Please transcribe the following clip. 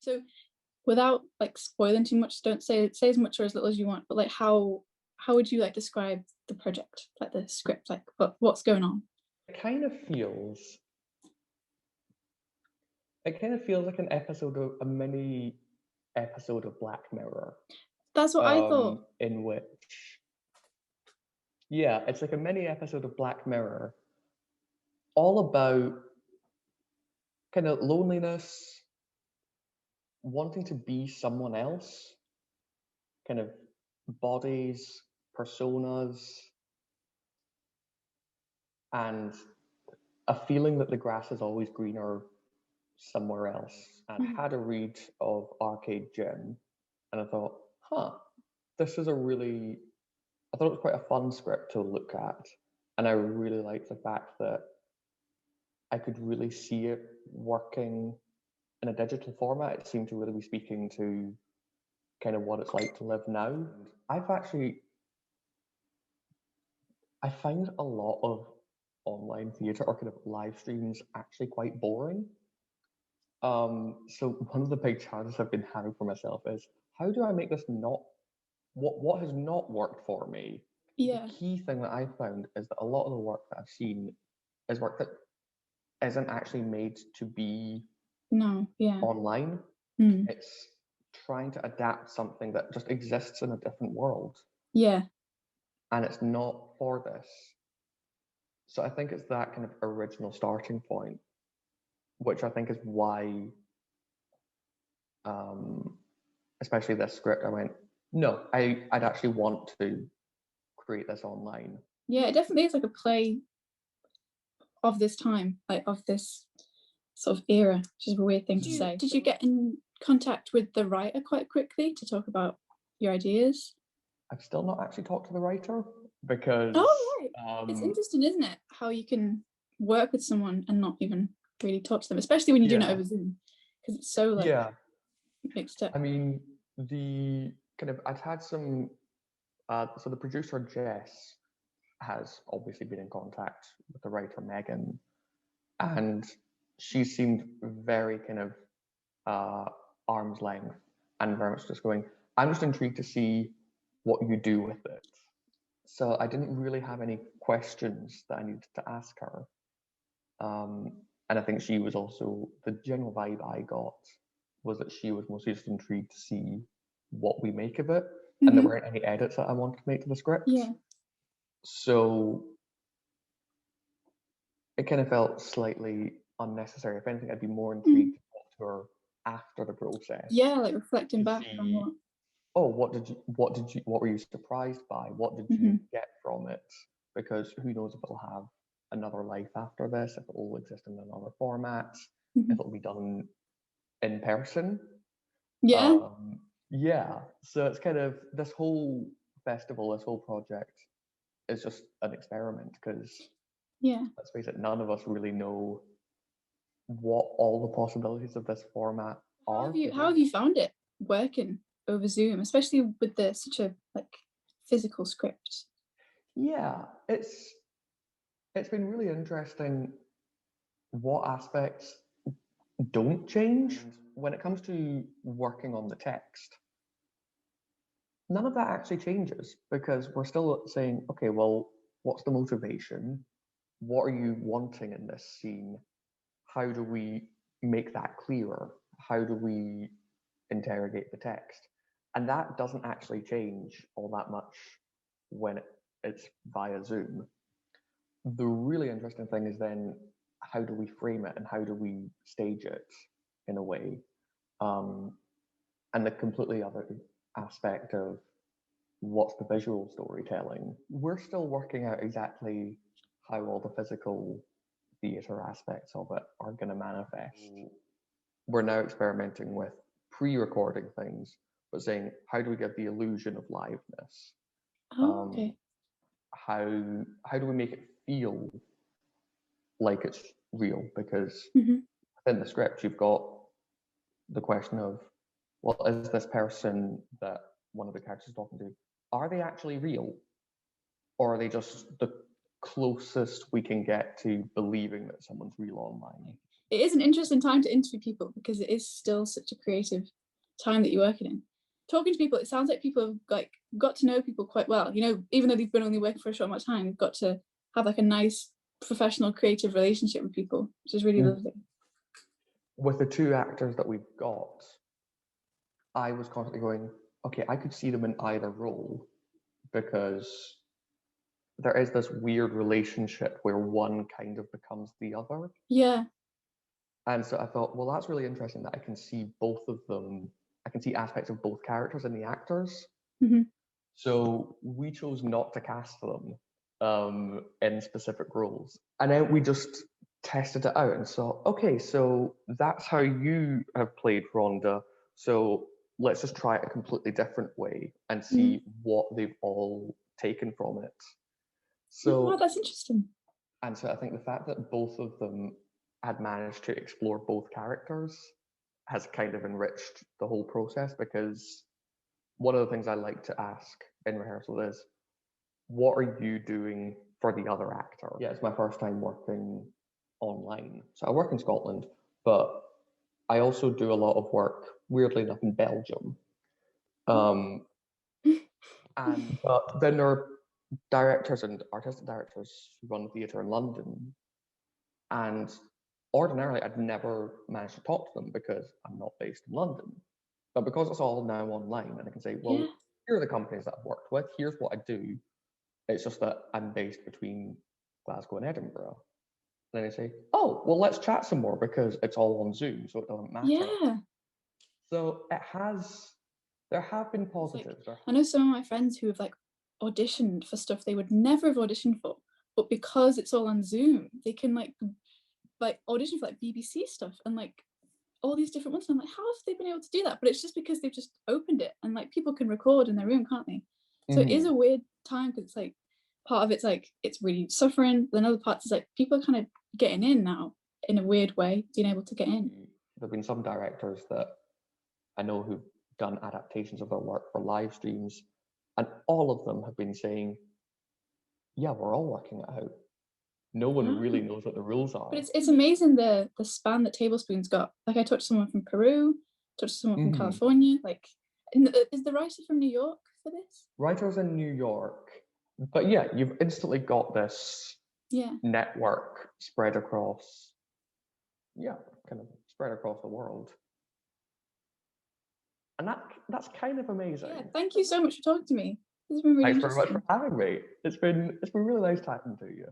So without like spoiling too much, don't say as much or as little as you want, but like how would you like describe the project, like the script, like what's going on? It kind of feels like a mini episode of Black Mirror. That's what I thought. In which, yeah, it's like a mini episode of Black Mirror, all about kind of loneliness, wanting to be someone else, kind of bodies, personas, and a feeling that the grass is always greener somewhere else. And I had a read of Arcade Gym, and I thought, this is I thought it was quite a fun script to look at. And I really liked the fact that I could really see it working in a digital format. It seemed to really be speaking to kind of what it's like to live now. I find a lot of online theatre or kind of live streams actually quite boring. So one of the big challenges I've been having for myself is, how do I make this not what has not worked for me? Yeah. The key thing that I found is that a lot of the work that I've seen is work that isn't actually made to be online. It's trying to adapt something that just exists in a different world. Yeah. And it's not for this. So I think it's that kind of original starting point, which I think is why, especially this script, I went, no, I'd actually want to create this online. Yeah, it definitely is like a play of this time, like of this sort of era, which is a weird thing to say. Did you get in contact with the writer quite quickly to talk about your ideas? I've still not actually talked to the writer because... Oh, right. It's interesting, isn't it? How you can work with someone and not even really talk to them, especially when you're doing it over Zoom, because it's so like mixed up. I mean, I'd had some, so the producer Jess has obviously been in contact with the writer Megan, and she seemed very kind of arm's length and very much just going, I'm just intrigued to see what you do with it. So I didn't really have any questions that I needed to ask her. And I think she was also, the general vibe I got was that she was mostly just intrigued to see what we make of it. And there weren't any edits that I wanted to make to the script. Yeah. So it kind of felt slightly unnecessary. If anything, I'd be more intrigued to talk to her after the process. Yeah, like reflecting back on what. Oh, what were you surprised by? What did you get from it? Because who knows if it'll have another life after this, if it will exist in another format, if it'll be done in person. Yeah. Yeah. So it's kind of, this whole festival, this whole project is just an experiment, because let's face it, none of us really know what all the possibilities of this format are. How have you found it working over Zoom, especially with such a like physical script? Yeah, it's been really interesting what aspects don't change when it comes to working on the text. None of that actually changes, because we're still saying, okay, well, what's the motivation? What are you wanting in this scene? How do we make that clearer? How do we interrogate the text? And that doesn't actually change all that much when it's via Zoom. The really interesting thing is then, how do we frame it and how do we stage it in a way? And the completely other aspect of what's the visual storytelling. We're still working out exactly how all the physical theatre aspects of it are going to manifest. We're now experimenting with pre-recording things, but saying, how do we get the illusion of liveness? Okay. How do we make it feel like it's real? Because within the script, you've got the question of, well, is this person that one of the characters is talking to, are they actually real? Or are they just the closest we can get to believing that someone's real online? it is an interesting time to interview people because it is still such a creative time that you're working in. Talking to people, it sounds like people have like got to know people quite well. You know, even though they've been only working for a short amount of time, you've got to have like a nice professional creative relationship with people, which is really lovely. With the two actors that we've got, I was constantly going, okay, I could see them in either role because there is this weird relationship where one kind of becomes the other. Yeah. And so I thought, well, that's really interesting that I can see both of them. I can see aspects of both characters in the actors. Mm-hmm. So we chose not to cast them in specific roles. And then we just tested it out and saw, okay, so that's how you have played Rhonda. So let's just try it a completely different way and see what they've all taken from it. So wow, that's interesting. And so I think the fact that both of them had managed to explore both characters has kind of enriched the whole process, because one of the things I like to ask in rehearsal is, what are you doing for the other actor? Yeah, it's my first time working online. So I work in Scotland, but I also do a lot of work, weirdly enough, in Belgium. And then there are directors and artistic directors who run theatre in London. And ordinarily, I'd never managed to talk to them because I'm not based in London. But because it's all now online, and I can say, well, here are the companies that I've worked with, here's what I do. It's just that I'm based between Glasgow and Edinburgh. And then they say, oh, well, let's chat some more because it's all on Zoom, so it doesn't matter. Yeah. So there have been positives. Like, I know some of my friends who have like auditioned for stuff they would never have auditioned for, but because it's all on Zoom, they can like audition for like BBC stuff and like all these different ones. And I'm like, how have they been able to do that? But it's just because they've just opened it and like people can record in their room, can't they? So it is a weird time because it's like part of it's like it's really suffering. Then other parts is like people are kind of getting in now in a weird way, being able to get in. There have been some directors that I know who've done adaptations of their work for live streams, and all of them have been saying, yeah, we're all working it out. No one really knows what the rules are. But it's amazing the span that Tablespoon's got. Like I talked to someone from Peru, talked to someone from California. Like, is the writer from New York for this? Writer's in New York, but yeah, you've instantly got this network spread across, kind of spread across the world. And that's kind of amazing. Yeah, thank you so much for talking to me. This has been really interesting. Thanks very much for having me. It's been really nice talking to you.